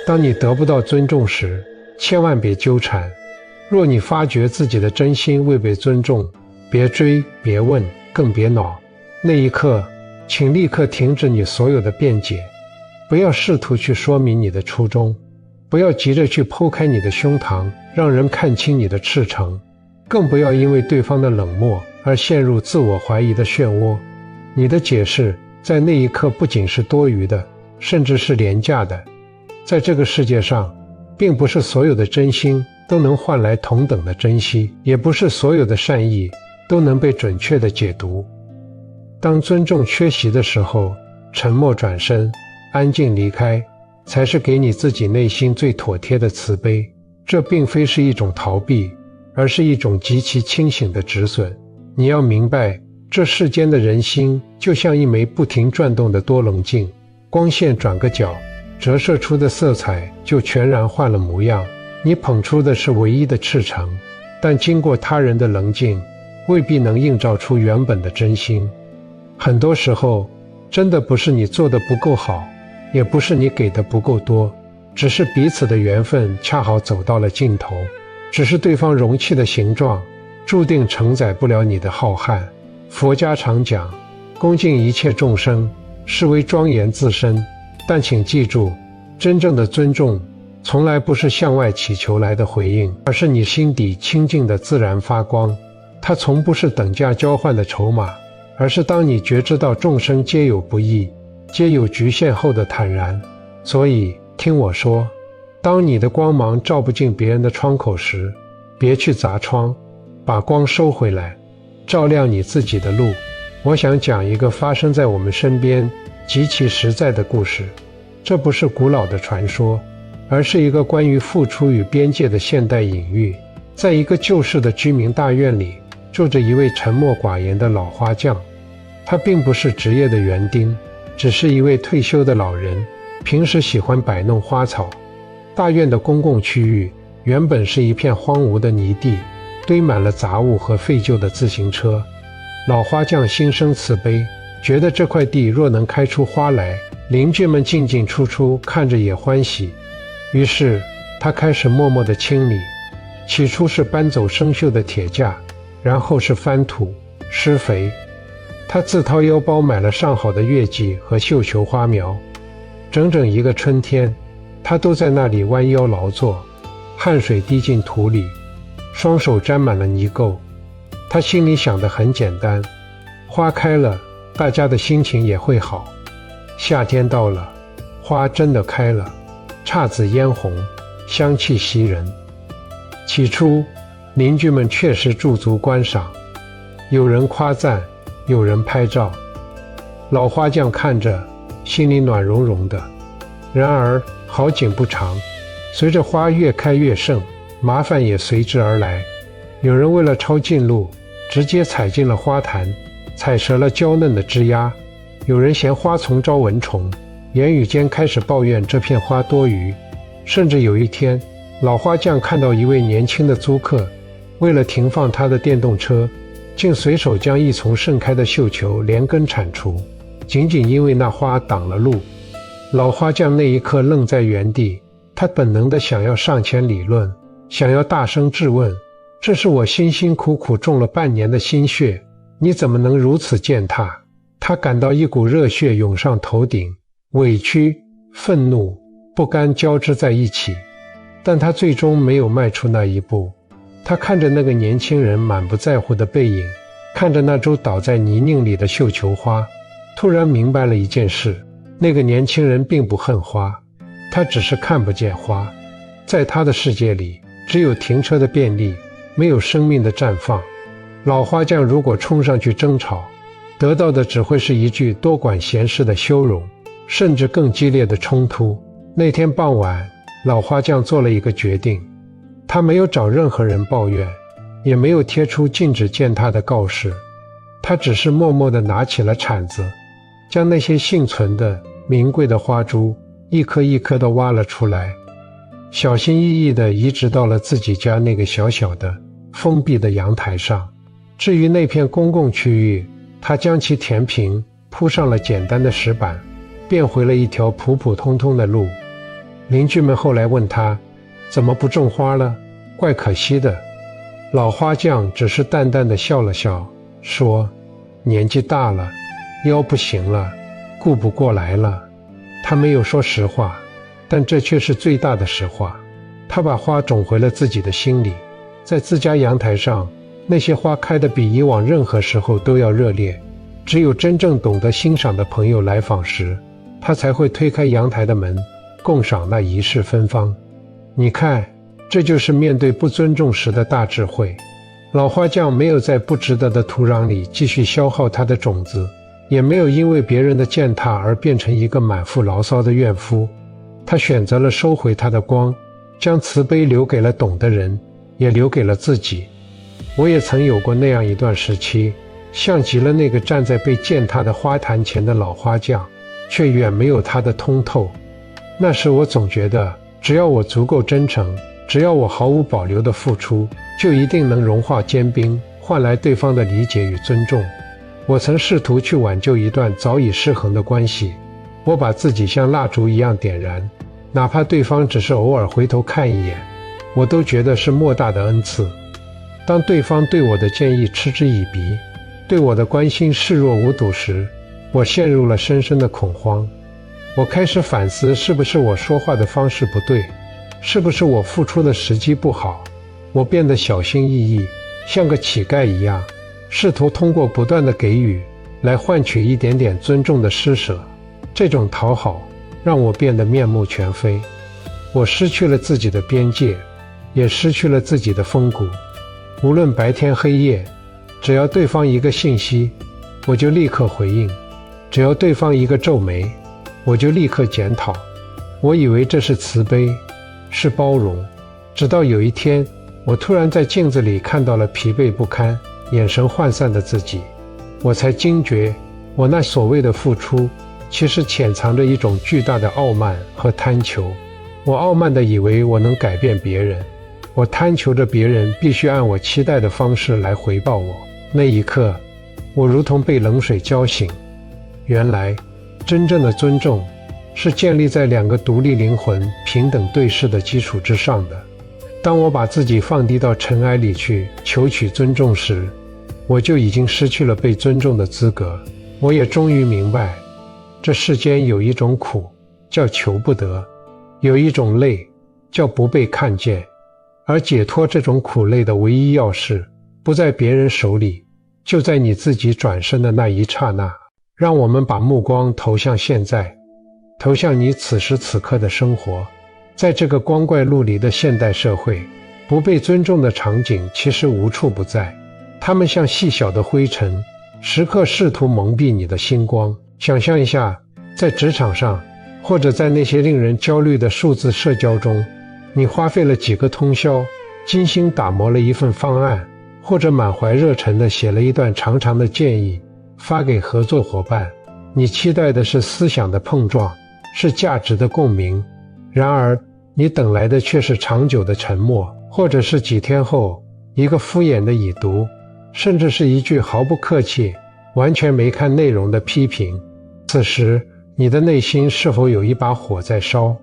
当你得不到尊重时，千万别纠缠。若你发觉自己的真心未被尊重，别追，别问，更别恼。那一刻，请立刻停止你所有的辩解，不要试图去说明你的初衷，不要急着去剖开你的胸膛，让人看清你的赤诚，更不要因为对方的冷漠而陷入自我怀疑的漩涡。你的解释在那一刻不仅是多余的，甚至是廉价的。在这个世界上，并不是所有的真心都能换来同等的珍惜，也不是所有的善意都能被准确的解读。当尊重缺席的时候，沉默转身，安静离开，才是给你自己内心最妥帖的慈悲。这并非是一种逃避，而是一种极其清醒的止损。你要明白，这世间的人心就像一枚不停转动的多棱镜，光线转个角，折射出的色彩就全然换了模样。你捧出的是唯一的赤诚，但经过他人的棱镜，未必能映照出原本的真心。很多时候，真的不是你做得不够好，也不是你给的不够多，只是彼此的缘分恰好走到了尽头，只是对方容器的形状注定承载不了你的浩瀚。佛家常讲，恭敬一切众生，是为庄严自身。但请记住，真正的尊重从来不是向外祈求来的回应，而是你心底清净的自然发光。它从不是等价交换的筹码，而是当你觉知到众生皆有不易，皆有局限后的坦然。所以听我说，当你的光芒照不进别人的窗口时，别去砸窗，把光收回来，照亮你自己的路。我想讲一个发生在我们身边极其实在的故事。这不是古老的传说，而是一个关于付出与边界的现代隐喻。在一个旧式的居民大院里，住着一位沉默寡言的老花匠。他并不是职业的园丁，只是一位退休的老人，平时喜欢摆弄花草。大院的公共区域原本是一片荒芜的泥地，堆满了杂物和废旧的自行车。老花匠心生慈悲，觉得这块地若能开出花来，邻居们进进出出，看着也欢喜。于是他开始默默地清理，起初是搬走生锈的铁架，然后是翻土、施肥。他自掏腰包买了上好的月季和绣球花苗，整整一个春天，他都在那里弯腰劳作，汗水滴进土里，双手沾满了泥垢。他心里想得很简单，花开了，大家的心情也会好。夏天到了，花真的开了，姹紫嫣红，香气袭人。起初，邻居们确实驻足观赏，有人夸赞，有人拍照。老花匠看着，心里暖融融的。然而好景不长，随着花越开越盛，麻烦也随之而来。有人为了抄近路，直接踩进了花坛，踩折了娇嫩的枝丫。有人嫌花丛招蚊虫，言语间开始抱怨这片花多余。甚至有一天，老花匠看到一位年轻的租客，为了停放他的电动车，竟随手将一丛盛开的绣球连根铲除，仅仅因为那花挡了路。老花匠那一刻愣在原地，他本能地想要上前理论，想要大声质问，这是我辛辛苦苦种了半年的心血，你怎么能如此践踏？他感到一股热血涌上头顶，委屈、愤怒、不甘交织在一起。但他最终没有迈出那一步。他看着那个年轻人满不在乎的背影，看着那株倒在泥泞里的绣球花，突然明白了一件事，那个年轻人并不恨花，他只是看不见花。在他的世界里，只有停车的便利，没有生命的绽放。老花匠如果冲上去争吵，得到的只会是一句多管闲事的羞辱，甚至更激烈的冲突。那天傍晚，老花匠做了一个决定，他没有找任何人抱怨，也没有贴出禁止践踏的告示，他只是默默地拿起了铲子，将那些幸存的名贵的花株一颗一颗地挖了出来，小心翼翼地移植到了自己家那个小小的封闭的阳台上。至于那片公共区域，他将其填平，铺上了简单的石板，变回了一条普普通通的路。邻居们后来问他，怎么不种花了？怪可惜的。老花匠只是淡淡地笑了笑，说，年纪大了，腰不行了，顾不过来了。他没有说实话，但这却是最大的实话。他把花种回了自己的心里，在自家阳台上，那些花开得比以往任何时候都要热烈。只有真正懂得欣赏的朋友来访时，他才会推开阳台的门，共赏那一世芬芳。你看，这就是面对不尊重时的大智慧。老花匠没有在不值得的土壤里继续消耗他的种子，也没有因为别人的践踏而变成一个满腹牢骚的怨妇。他选择了收回他的光，将慈悲留给了懂的人，也留给了自己。我也曾有过那样一段时期，像极了那个站在被践踏的花坛前的老花匠，却远没有他的通透。那时我总觉得，只要我足够真诚，只要我毫无保留的付出，就一定能融化坚冰，换来对方的理解与尊重。我曾试图去挽救一段早已失衡的关系，我把自己像蜡烛一样点燃，哪怕对方只是偶尔回头看一眼，我都觉得是莫大的恩赐。当对方对我的建议嗤之以鼻，对我的关心视若无睹时，我陷入了深深的恐慌。我开始反思，是不是我说话的方式不对，是不是我付出的时机不好。我变得小心翼翼，像个乞丐一样，试图通过不断的给予来换取一点点尊重的施舍。这种讨好让我变得面目全非，我失去了自己的边界，也失去了自己的风骨。无论白天黑夜，只要对方一个信息，我就立刻回应；只要对方一个皱眉，我就立刻检讨。我以为这是慈悲，是包容，直到有一天，我突然在镜子里看到了疲惫不堪、眼神涣散的自己，我才惊觉，我那所谓的付出，其实潜藏着一种巨大的傲慢和贪求。我傲慢地以为我能改变别人，我贪求着别人必须按我期待的方式来回报我。那一刻，我如同被冷水浇醒。原来，真正的尊重是建立在两个独立灵魂平等对视的基础之上的。当我把自己放低到尘埃里去求取尊重时，我就已经失去了被尊重的资格。我也终于明白，这世间有一种苦叫求不得，有一种累叫不被看见，而解脱这种苦累的唯一钥匙，不在别人手里，就在你自己转身的那一刹那。让我们把目光投向现在，投向你此时此刻的生活。在这个光怪陆离的现代社会，不被尊重的场景其实无处不在，它们像细小的灰尘，时刻试图蒙蔽你的星光。想象一下，在职场上，或者在那些令人焦虑的数字社交中，你花费了几个通宵，精心打磨了一份方案，或者满怀热忱地写了一段长长的建议，发给合作伙伴。你期待的是思想的碰撞，是价值的共鸣，然而你等来的却是长久的沉默，或者是几天后一个敷衍的已读，甚至是一句毫不客气、完全没看内容的批评。此时你的内心是否有一把火在烧？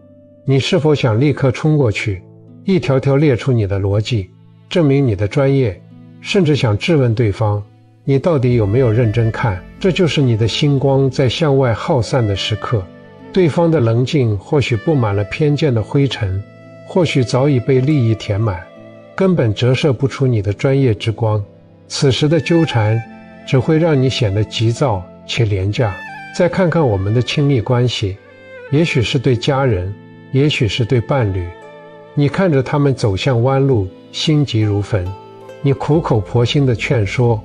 你是否想立刻冲过去，一条条列出你的逻辑，证明你的专业，甚至想质问对方，你到底有没有认真看？这就是你的星光在向外耗散的时刻。对方的棱镜或许布满了偏见的灰尘，或许早已被利益填满，根本折射不出你的专业之光。此时的纠缠只会让你显得急躁且廉价。再看看我们的亲密关系，也许是对家人，也许是对伴侣，你看着他们走向弯路，心急如焚，你苦口婆心地劝说，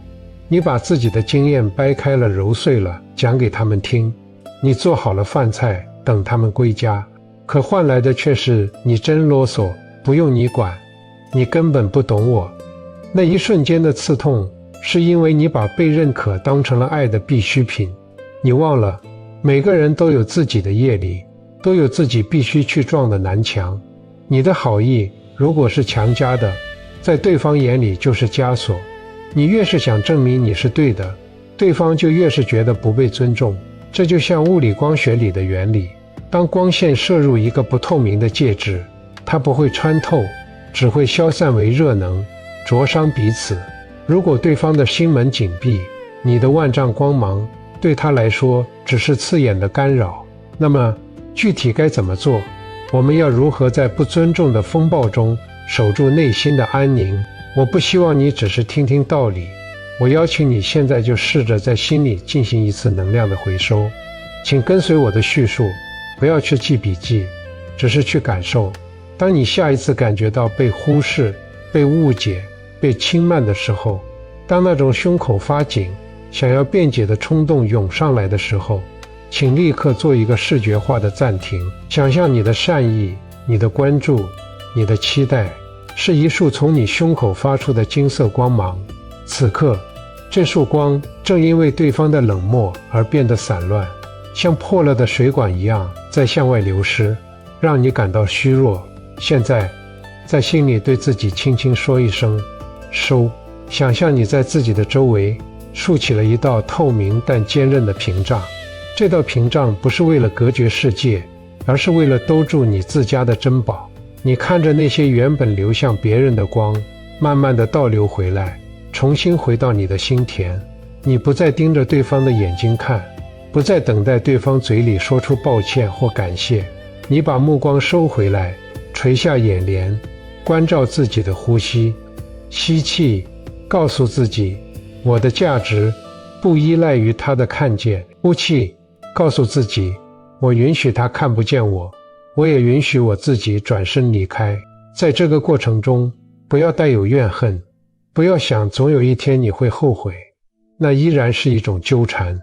你把自己的经验掰开了揉碎了讲给他们听，你做好了饭菜等他们归家，可换来的却是你真啰嗦，不用你管，你根本不懂我。那一瞬间的刺痛，是因为你把被认可当成了爱的必需品。你忘了，每个人都有自己的业力，都有自己必须去撞的南墙。你的好意如果是强加的，在对方眼里就是枷锁。你越是想证明你是对的，对方就越是觉得不被尊重。这就像物理光学里的原理，当光线射入一个不透明的介质，它不会穿透，只会消散为热能，灼伤彼此。如果对方的心门紧闭，你的万丈光芒对他来说只是刺眼的干扰。那么具体该怎么做？我们要如何在不尊重的风暴中守住内心的安宁？我不希望你只是听听道理，我邀请你现在就试着在心里进行一次能量的回收。请跟随我的叙述，不要去记笔记，只是去感受。当你下一次感觉到被忽视、被误解、被轻慢的时候，当那种胸口发紧、想要辩解的冲动涌上来的时候，请立刻做一个视觉化的暂停，想象你的善意、你的关注、你的期待是一束从你胸口发出的金色光芒。此刻，这束光正因为对方的冷漠而变得散乱，像破了的水管一样在向外流失，让你感到虚弱。现在，在心里对自己轻轻说一声收，想象你在自己的周围竖起了一道透明但坚韧的屏障。这道屏障不是为了隔绝世界，而是为了兜住你自家的珍宝。你看着那些原本流向别人的光，慢慢地倒流回来，重新回到你的心田。你不再盯着对方的眼睛看，不再等待对方嘴里说出抱歉或感谢。你把目光收回来，垂下眼帘，关照自己的呼吸。吸气，告诉自己，我的价值不依赖于他的看见。呼气，告诉自己，我允许他看不见我，我也允许我自己转身离开。在这个过程中，不要带有怨恨，不要想总有一天你会后悔，那依然是一种纠缠。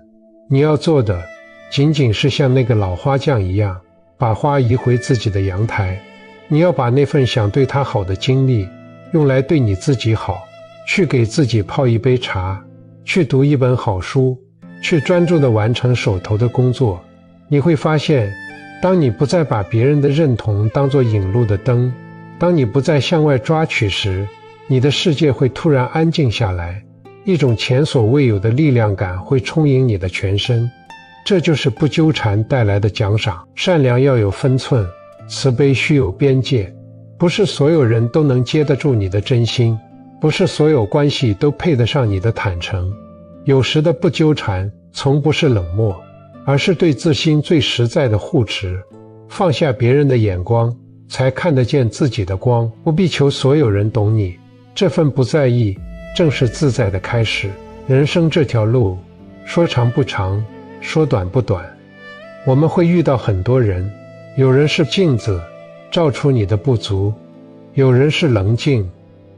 你要做的仅仅是像那个老花匠一样，把花移回自己的阳台。你要把那份想对他好的精力用来对你自己好，去给自己泡一杯茶，去读一本好书，去专注地完成手头的工作。你会发现，当你不再把别人的认同当作引路的灯，当你不再向外抓取时，你的世界会突然安静下来，一种前所未有的力量感会充盈你的全身。这就是不纠缠带来的奖赏。善良要有分寸，慈悲须有边界。不是所有人都能接得住你的真心，不是所有关系都配得上你的坦诚。有时的不纠缠从不是冷漠，而是对自心最实在的护持。放下别人的眼光，才看得见自己的光。不必求所有人懂你，这份不在意正是自在的开始。人生这条路，说长不长，说短不短。我们会遇到很多人，有人是镜子，照出你的不足；有人是棱镜，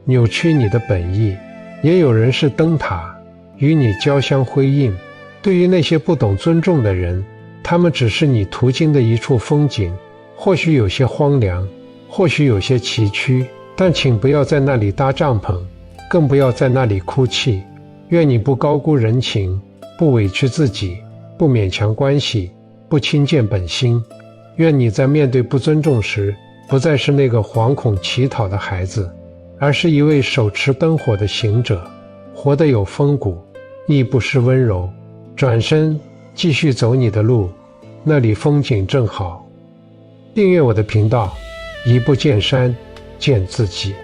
扭曲你的本意；也有人是灯塔，与你交相辉映。对于那些不懂尊重的人，他们只是你途经的一处风景，或许有些荒凉，或许有些崎岖，但请不要在那里搭帐篷，更不要在那里哭泣。愿你不高估人情，不委屈自己，不勉强关系，不轻贱本心。愿你在面对不尊重时，不再是那个惶恐乞讨的孩子，而是一位手持灯火的行者，活得有风骨，亦不失温柔。转身继续走你的路，那里风景正好。订阅我的频道，一步见山，见自己。